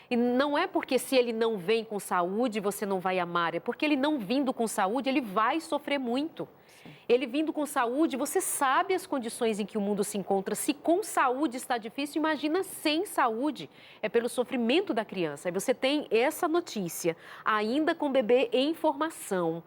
E não é porque se ele não vem com saúde, você não vai amar, é porque ele não vindo com saúde, ele vai sofrer muito. Sim. Ele vindo com saúde, você sabe as condições em que o mundo se encontra. Se com saúde está difícil, imagina sem saúde. É pelo sofrimento da criança. Aí você tem essa notícia, ainda com o bebê em formação.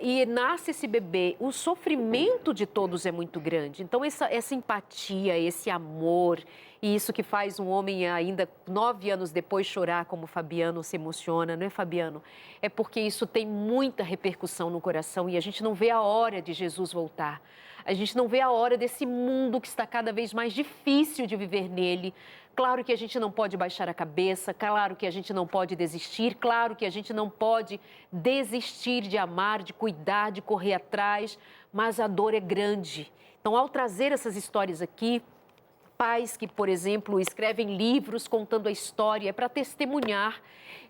E nasce esse bebê, o sofrimento de todos é muito grande. Então, essa empatia, esse amor, e isso que faz um homem ainda 9 anos depois chorar, como o Fabiano se emociona, não é, Fabiano? É porque isso tem muita repercussão no coração e a gente não vê a hora de Jesus voltar. A gente não vê a hora desse mundo que está cada vez mais difícil de viver nele. Claro que a gente não pode baixar a cabeça, claro que a gente não pode desistir, claro que a gente não pode desistir de amar, de cuidar, de correr atrás, mas a dor é grande. Então, ao trazer essas histórias aqui, pais que, por exemplo, escrevem livros contando a história, é para testemunhar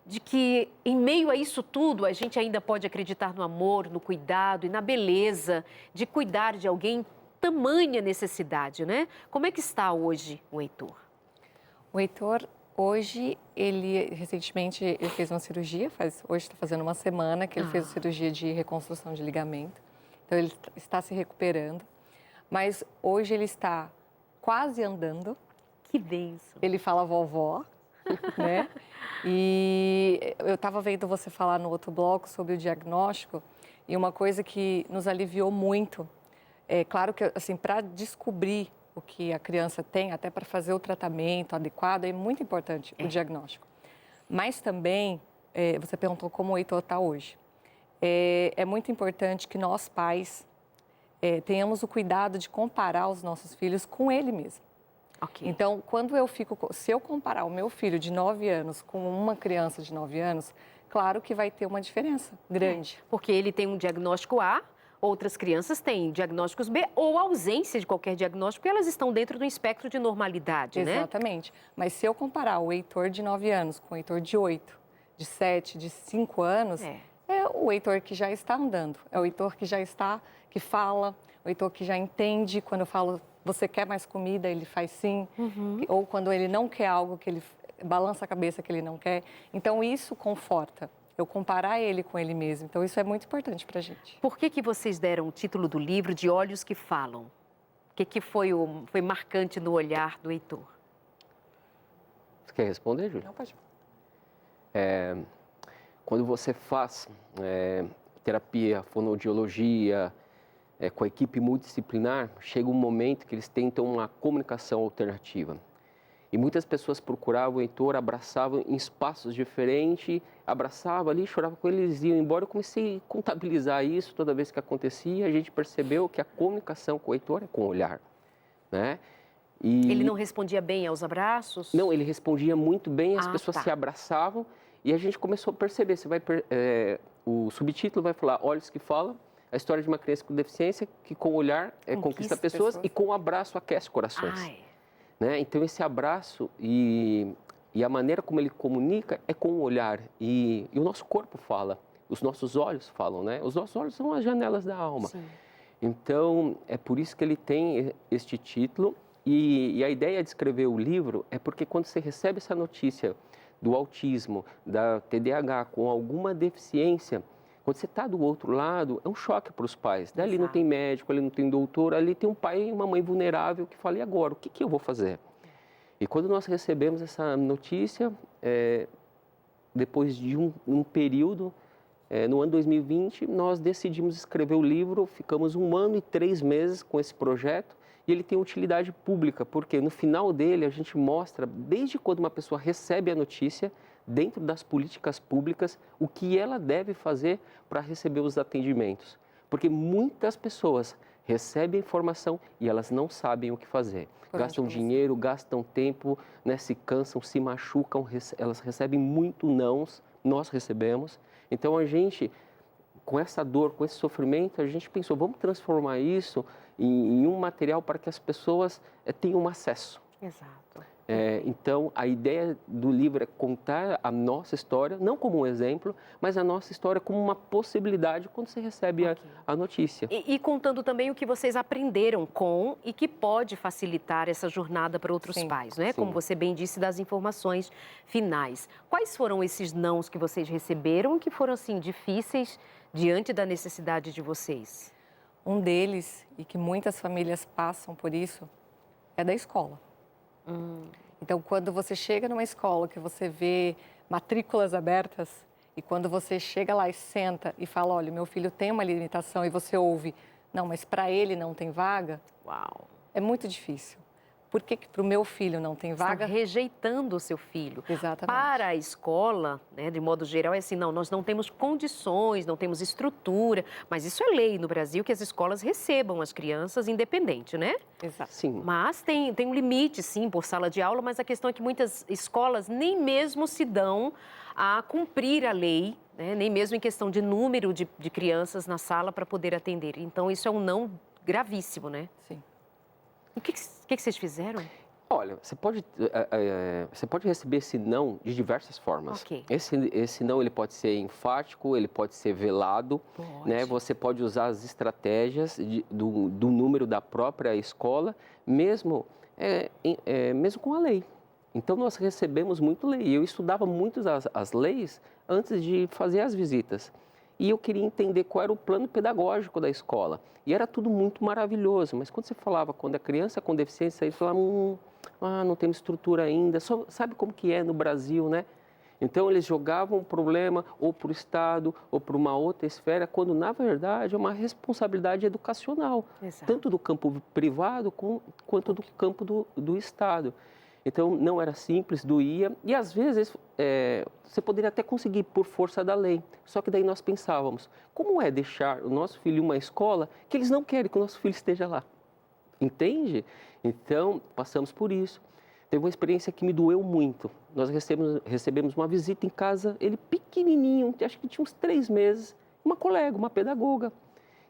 de que, em meio a isso tudo, a gente ainda pode acreditar no amor, no cuidado e na beleza de cuidar de alguém tamanha necessidade, né? Como é que está hoje o Heitor? O Heitor, hoje, recentemente, ele fez uma cirurgia, hoje está fazendo uma semana que ele fez a cirurgia de reconstrução de ligamento. Então, ele está se recuperando. Mas hoje ele está quase andando. Que benção. Ele fala vovó, né? E eu estava vendo você falar no outro bloco sobre o diagnóstico e uma coisa que nos aliviou muito. É claro que, assim, para descobrir o que a criança tem, até para fazer o tratamento adequado, é muito importante o diagnóstico. Mas também, você perguntou como o Heitor está hoje. É muito importante que nós, pais, tenhamos o cuidado de comparar os nossos filhos com ele mesmo. Okay. Então, se eu comparar o meu filho de 9 anos com uma criança de 9 anos, claro que vai ter uma diferença grande. Porque ele tem um diagnóstico A, outras crianças têm diagnósticos B ou ausência de qualquer diagnóstico, porque elas estão dentro do espectro de normalidade, né? Exatamente. Mas se eu comparar o Heitor de 9 anos com o Heitor de 8, de 7, de 5 anos, é o Heitor que já está andando, é o Heitor que já está, que fala, o Heitor que já entende quando eu falo, você quer mais comida, ele faz sim. Ou quando ele não quer algo, que ele balança a cabeça que ele não quer. Então, isso conforta. Eu comparar ele com ele mesmo. Então, isso é muito importante para a gente. Por que vocês deram o título do livro de Olhos que Falam? O que foi marcante no olhar do Heitor? Você quer responder, Júlia? Não, pode. Quando você faz terapia, fonoaudiologia, com a equipe multidisciplinar, chega um momento que eles tentam uma comunicação alternativa. E muitas pessoas procuravam o Heitor, abraçavam em espaços diferentes, abraçavam ali, choravam com ele, eles iam embora. Eu comecei a contabilizar isso toda vez que acontecia, a gente percebeu que a comunicação com o Heitor é com o olhar, né? E ele não respondia bem aos abraços? Não, ele respondia muito bem, as pessoas se abraçavam e a gente começou a perceber. O subtítulo vai falar Olhos que Falam, a história de uma criança com deficiência que com o olhar conquista pessoas e com o abraço aquece corações. Né? Então esse abraço e a maneira como ele comunica é com o olhar e o nosso corpo fala, os nossos olhos falam, né? Os nossos olhos são as janelas da alma. Sim. Então é por isso que ele tem este título e a ideia de escrever o livro é porque quando você recebe essa notícia do autismo, da TDAH com alguma deficiência, quando você está do outro lado, é um choque para os pais. Dali não tem médico, ali não tem doutor, ali tem um pai e uma mãe vulnerável que fala, e agora, o que eu vou fazer? E quando nós recebemos essa notícia, depois de um período, no ano 2020, nós decidimos escrever o livro, ficamos 1 ano e 3 meses com esse projeto, e ele tem utilidade pública, porque no final dele a gente mostra, desde quando uma pessoa recebe a notícia, dentro das políticas públicas, o que ela deve fazer para receber os atendimentos. Porque muitas pessoas recebem a informação e elas não sabem o que fazer. Gastam dinheiro, gastam tempo, né, se cansam, se machucam, elas recebem muito nãos, nós recebemos. Então a gente, com essa dor, com esse sofrimento, a gente pensou, vamos transformar isso em um material para que as pessoas tenham acesso. Exato. Então, a ideia do livro é contar a nossa história, não como um exemplo, mas a nossa história como uma possibilidade quando você recebe a notícia. E contando também o que vocês aprenderam com e que pode facilitar essa jornada para outros pais, né? Como você bem disse, das informações finais. Quais foram esses nãos que vocês receberam e que foram, assim, difíceis diante da necessidade de vocês? Um deles, e que muitas famílias passam por isso, é da escola. Então, quando você chega numa escola que você vê matrículas abertas e quando você chega lá e senta e fala, olha, meu filho tem uma limitação e você ouve, não, mas para ele não tem vaga, é muito difícil. Por que para o meu filho não tem vaga? Está rejeitando o seu filho. Exatamente. Para a escola, né, de modo geral, é assim, não, nós não temos condições, não temos estrutura, mas isso é lei no Brasil, que as escolas recebam as crianças independente, né? Exato. Sim. Mas tem um limite, sim, por sala de aula, mas a questão é que muitas escolas nem mesmo se dão a cumprir a lei, né, nem mesmo em questão de número de crianças na sala para poder atender. Então, isso é um não gravíssimo, né? Sim. E o que vocês fizeram? Olha, você pode receber esse não de diversas formas. Ok. Esse não ele pode ser enfático, ele pode ser velado, né? Você pode usar as estratégias do número da própria escola, mesmo, mesmo com a lei. Então, nós recebemos muito lei. Eu estudava muito as leis antes de fazer as visitas. E eu queria entender qual era o plano pedagógico da escola. E era tudo muito maravilhoso, mas quando você falava, quando a criança com deficiência, eles falavam, não temos estrutura ainda, sabe como que é no Brasil, né? Então, eles jogavam o problema ou para o Estado ou para uma outra esfera, quando, na verdade, é uma responsabilidade educacional, tanto do campo privado quanto do campo do Estado. Então, não era simples, doía, e às vezes você poderia até conseguir por força da lei. Só que daí nós pensávamos, como é deixar o nosso filho em uma escola que eles não querem que o nosso filho esteja lá? Entende? Então, passamos por isso. Teve uma experiência que me doeu muito. Nós recebemos uma visita em casa, ele pequenininho, acho que tinha uns 3 meses, uma colega, uma pedagoga.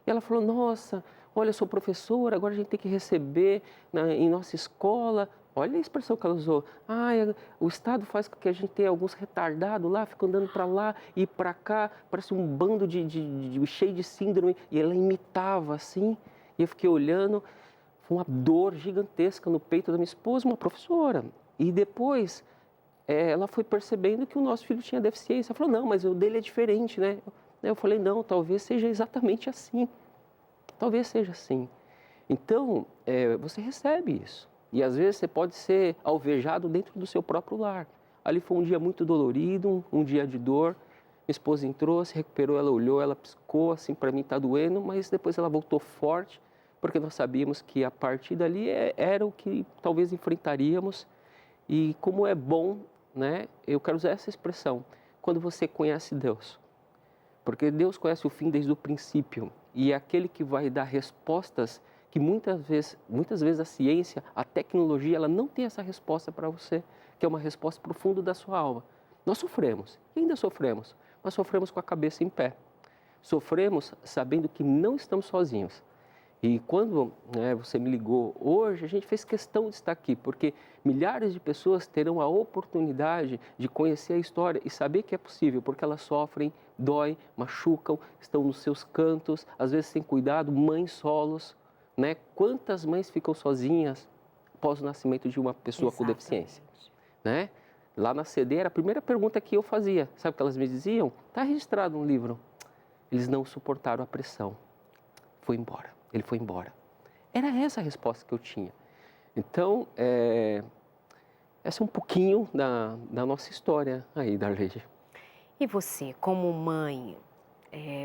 E ela falou, nossa, olha, eu sou professora, agora a gente tem que receber em nossa escola. Olha a expressão que ela usou. O Estado faz com que a gente tenha alguns retardados lá, ficam andando para lá e para cá, parece um bando cheio de síndrome. E ela imitava assim, e eu fiquei olhando, foi uma dor gigantesca no peito da minha esposa, uma professora. E depois, ela foi percebendo que o nosso filho tinha deficiência. Ela falou, não, mas o dele é diferente, né? Eu falei, não, talvez seja exatamente assim. Talvez seja assim. Então, você recebe isso. E às vezes você pode ser alvejado dentro do seu próprio lar. Ali foi um dia muito dolorido, um dia de dor. Minha esposa entrou, se recuperou, ela olhou, ela piscou, assim, para mim está doendo, mas depois ela voltou forte, porque nós sabíamos que a partir dali era o que talvez enfrentaríamos. E como é bom, né? Eu quero usar essa expressão, quando você conhece Deus. Porque Deus conhece o fim desde o princípio. E é aquele que vai dar respostas que muitas vezes a ciência, a tecnologia, ela não tem essa resposta para você, que é uma resposta profunda da sua alma. Nós sofremos, e ainda sofremos, mas sofremos com a cabeça em pé. Sofremos sabendo que não estamos sozinhos. E quando você me ligou hoje, a gente fez questão de estar aqui, porque milhares de pessoas terão a oportunidade de conhecer a história e saber que é possível, porque elas sofrem, doem, machucam, estão nos seus cantos, às vezes sem cuidado, mães solos. Né? Quantas mães ficam sozinhas após o nascimento de uma pessoa com deficiência? Né? Lá na CD, era a primeira pergunta que eu fazia. Sabe o que elas me diziam? Está registrado no livro. Eles não suportaram a pressão. Foi embora. Ele foi embora. Era essa a resposta que eu tinha. Então, essa é um pouquinho da nossa história aí, Darleide. E você, como mãe,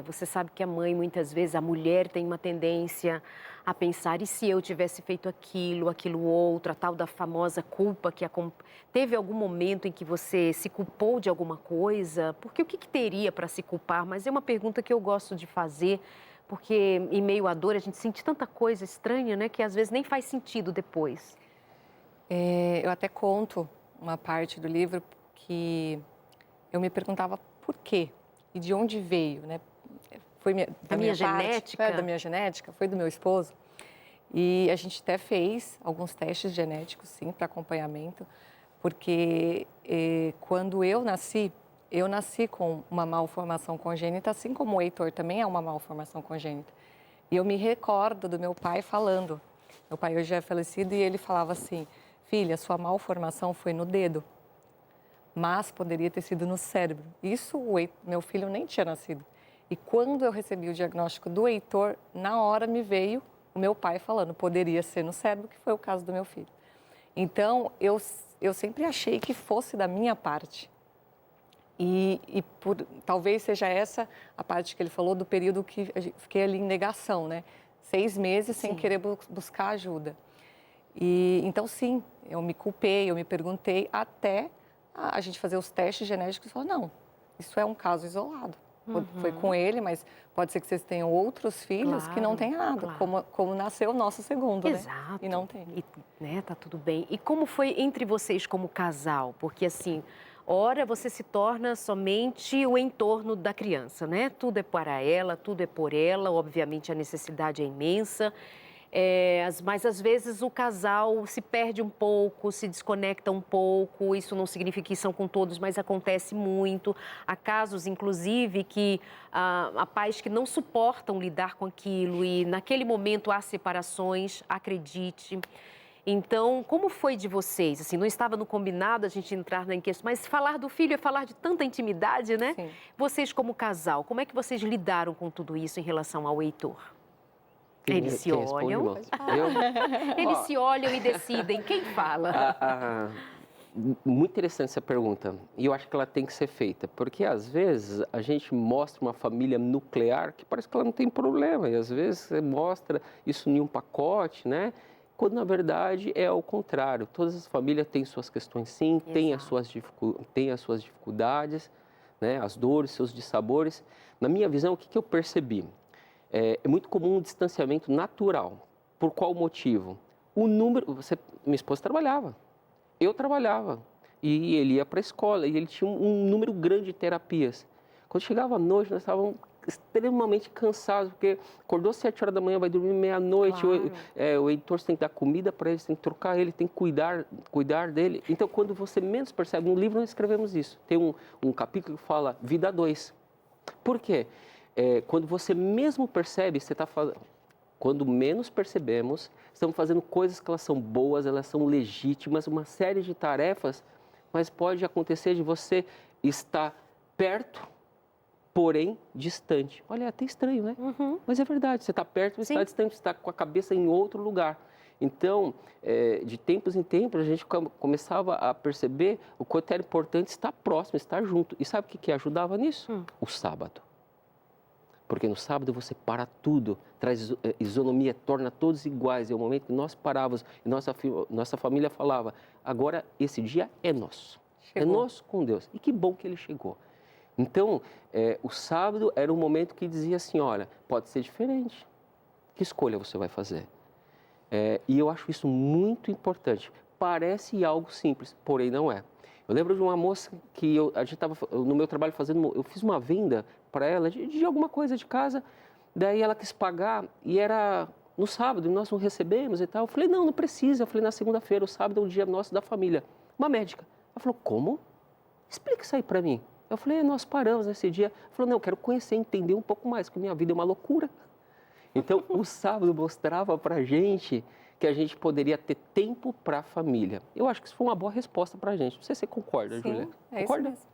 você sabe que a mãe, muitas vezes, a mulher tem uma tendência a pensar, e se eu tivesse feito aquilo outro, a tal da famosa culpa que teve algum momento em que você se culpou de alguma coisa? Porque o que teria para se culpar? Mas é uma pergunta que eu gosto de fazer, porque em meio à dor a gente sente tanta coisa estranha, né, que às vezes nem faz sentido depois. Eu até conto uma parte do livro que eu me perguntava por quê e de onde veio, né? Foi da minha genética? Parte, da minha genética, foi do meu esposo. E a gente até fez alguns testes genéticos, sim, para acompanhamento, porque quando eu nasci com uma malformação congênita, assim como o Heitor também é uma malformação congênita. E eu me recordo do meu pai falando, meu pai hoje é falecido, e ele falava assim, filha, sua malformação foi no dedo, mas poderia ter sido no cérebro. Isso, meu filho nem tinha nascido. E quando eu recebi o diagnóstico do Heitor, na hora me veio o meu pai falando, poderia ser no cérebro, que foi o caso do meu filho. Então, eu sempre achei que fosse da minha parte. Talvez seja essa a parte que ele falou do período que eu fiquei ali em negação, né? 6 meses sem querer buscar ajuda. Então, sim, eu me culpei, eu me perguntei, até a gente fazer os testes genéticos e falar, não, isso é um caso isolado. Foi com ele, mas pode ser que vocês tenham outros filhos que não tenham nada, como nasceu o nosso segundo, Exato. Né? E não tem. Né, tá tudo bem. E como foi entre vocês como casal? Porque assim, ora você se torna somente o entorno da criança, né? Tudo é para ela, tudo é por ela, obviamente a necessidade é imensa. Mas às vezes o casal se perde um pouco, se desconecta um pouco. Isso não significa que são com todos, mas acontece muito. Há casos, inclusive, que há pais que não suportam lidar com aquilo e naquele momento há separações, acredite. Então, como foi de vocês? Assim, não estava no combinado a gente entrar na questão, mas falar do filho é falar de tanta intimidade, né? Sim. Vocês como casal, como é que vocês lidaram com tudo isso em relação ao Heitor? Eles se olham. Eles se olham e decidem quem fala. Muito interessante essa pergunta. E eu acho que ela tem que ser feita. Porque, às vezes, a gente mostra uma família nuclear que parece que ela não tem problema. E, às vezes, você mostra isso em um pacote, né? Quando, na verdade, é ao contrário. Todas as famílias têm suas questões, sim. Têm as suas dificuldades, né? As dores, seus dissabores. Na minha visão, o que eu percebi? É muito comum um distanciamento natural. Por qual motivo? Minha esposa trabalhava, eu trabalhava, e ele ia para a escola, e ele tinha um número grande de terapias. Quando chegava à noite, nós estávamos extremamente cansados, porque acordou 7 horas da manhã, vai dormir meia-noite, claro. O Heitor tem que dar comida para ele, tem que trocar ele, tem que cuidar dele. Então, quando você menos percebe, no livro nós escrevemos isso, tem um capítulo que fala Vida 2. Por quê? Quando você mesmo percebe, você está fazendo. Quando menos percebemos, estamos fazendo coisas que elas são boas, elas são legítimas, uma série de tarefas, mas pode acontecer de você estar perto, porém distante. Olha, é até estranho, né? Uhum. Mas é verdade, você está perto, mas está distante, você está com a cabeça em outro lugar. Então, de tempos em tempos, a gente começava a perceber o quanto era importante estar próximo, estar junto. E sabe o que ajudava nisso? O sábado. Porque no sábado você para tudo, traz isonomia, torna todos iguais. É o momento que nós parávamos e nossa família falava, agora esse dia é nosso. Chegou. É nosso com Deus. E que bom que ele chegou. Então, o sábado era um momento que dizia assim, olha, pode ser diferente. Que escolha você vai fazer? E eu acho isso muito importante. Parece algo simples, porém não é. Eu lembro de uma moça que a gente estava no meu trabalho eu fiz uma venda para ela de alguma coisa de casa, daí ela quis pagar e era no sábado e nós não recebemos e tal. Eu falei, não precisa. Eu falei, na segunda-feira, o sábado é o dia nosso da família. Uma médica. Ela falou, como? Explica isso aí para mim. Eu falei, nós paramos nesse dia. Ela falou, não, eu quero conhecer, entender um pouco mais, porque minha vida é uma loucura. Então, o sábado mostrava para a gente que a gente poderia ter tempo para a família. Eu acho que isso foi uma boa resposta para a gente. Não sei se você concorda, Júlia. Concorda? Isso mesmo.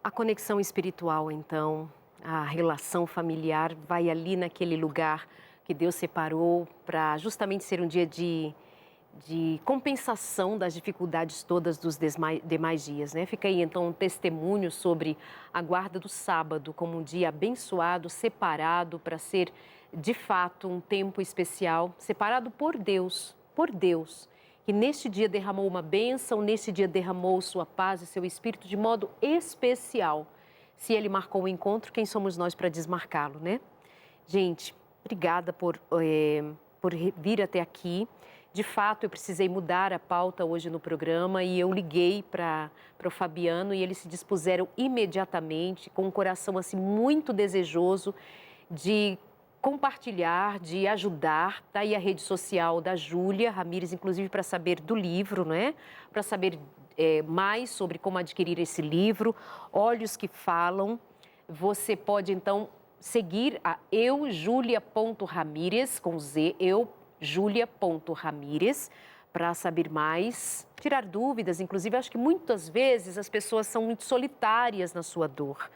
A conexão espiritual, então, a relação familiar vai ali naquele lugar que Deus separou para justamente ser um dia de compensação das dificuldades todas dos demais dias, né? Fica aí, então, um testemunho sobre a guarda do sábado como um dia abençoado, separado para ser, de fato, um tempo especial, separado por Deus, que neste dia derramou uma bênção, neste dia derramou sua paz e seu espírito de modo especial. Se ele marcou o encontro, quem somos nós para desmarcá-lo, né? Gente, obrigada por vir até aqui. De fato, eu precisei mudar a pauta hoje no programa e eu liguei para o Fabiano e eles se dispuseram imediatamente, com um coração assim muito desejoso de compartilhar, de ajudar. Está aí a rede social da Júlia Ramírez, inclusive para saber do livro, né? Para saber mais sobre como adquirir esse livro, Olhos que Falam. Você pode, então, seguir a eujulia.ramírez, com Z, Julia.Ramírez, para saber mais, tirar dúvidas. Inclusive, acho que muitas vezes as pessoas são muito solitárias na sua dor.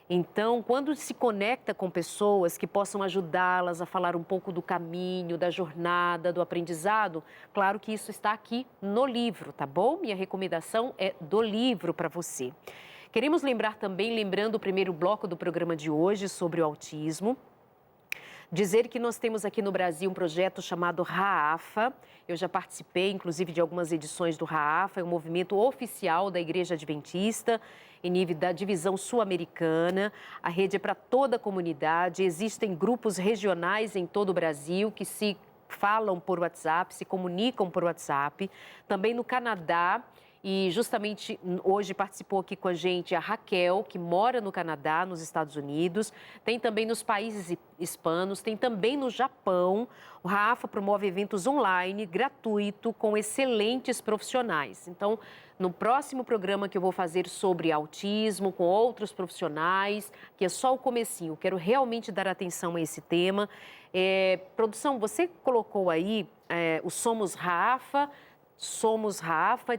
Então, quando se conecta com pessoas que possam ajudá-las a falar um pouco do caminho, da jornada, do aprendizado, claro que isso está aqui no livro, tá bom? Minha recomendação é do livro para você. Queremos lembrar também, lembrando o primeiro bloco do programa de hoje sobre o autismo, dizer que nós temos aqui no Brasil um projeto chamado RAAFA. Eu já participei, inclusive, de algumas edições do RAAFA, é um movimento oficial da Igreja Adventista, em nível da divisão sul-americana. A rede é para toda a comunidade, existem grupos regionais em todo o Brasil que se falam por WhatsApp, se comunicam por WhatsApp. Também no Canadá E justamente hoje participou aqui com a gente a Raquel, que mora no Canadá, nos Estados Unidos, tem também nos países hispanos, tem também no Japão. O Rafa promove eventos online, gratuito, com excelentes profissionais. Então, no próximo programa que eu vou fazer sobre autismo, com outros profissionais, que é só o comecinho, quero realmente dar atenção a esse tema. Produção, você colocou aí o Somos Rafa,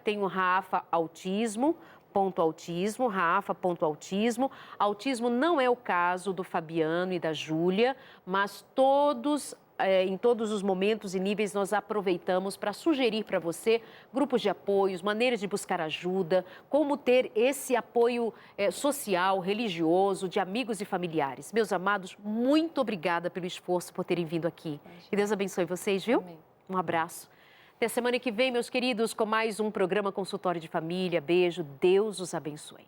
tem o Rafa Autismo, .autismo, Rafa.autismo. Autismo não é o caso do Fabiano e da Júlia, mas em todos os momentos e níveis nós aproveitamos para sugerir para você grupos de apoios, maneiras de buscar ajuda, como ter esse apoio social, religioso, de amigos e familiares. Meus amados, muito obrigada pelo esforço, por terem vindo aqui. Que Deus abençoe vocês, viu? Amém. Um abraço. Até semana que vem, meus queridos, com mais um programa Consultório de Família. Beijo, Deus os abençoe.